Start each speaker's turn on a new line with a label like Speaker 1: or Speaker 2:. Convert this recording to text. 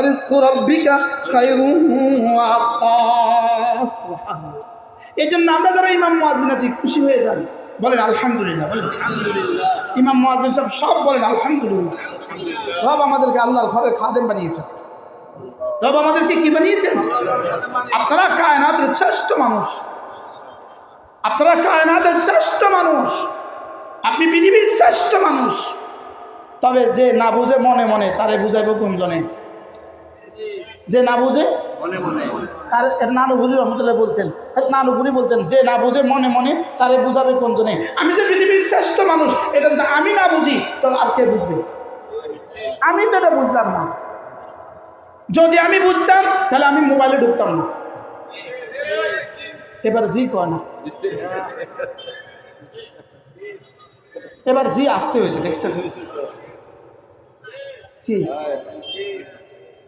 Speaker 1: রিজকু রাব্বিকা খায়রুন ওয়া আবকা। এই জন্য আমরা যারা ইমাম মুয়াজ্জিন আছি খুশি হয়ে যান, বলেন আলহামদুলিল্লাহ, বলেন আলহামদুলিল্লাহ। ইমাম মুয়াজ্জিন সব বলেন আলহামদুলিল্লাহ। রব আমাদেরকে আল্লাহর ঘরের খাদেম বানিয়েছেন। রব আমাদেরকে কি বানিয়েছেন? আপনারা কায়নাতের শ্রেষ্ঠ মানুষ, আপনারা কায়নাতের শ্রেষ্ঠ মানুষ, আপনি পৃথিবীর শ্রেষ্ঠ মানুষ। তবে যে না বুঝে মনে মনে তারে বুঝাইব কোনজনে? যে না বুঝে তার নানুপুরি রহমতুল্লাহ বলতেন, নানুপুরি বলতেন যে না বুঝে মনে মনে তারে বুঝাবে কোনজনে? আমি যে পৃথিবীর শ্রেষ্ঠ মানুষ এটা যদি আমি না বুঝি তাহলে আর কে বুঝবে? আমি তো এটা বুঝলাম না। যদি আমি বুঝতাম তাহলে আমি মোবাইলে ঢুকতাম না। এবার জি কয় না, এবার জি আসতে হয়েছে, দেখছেন কি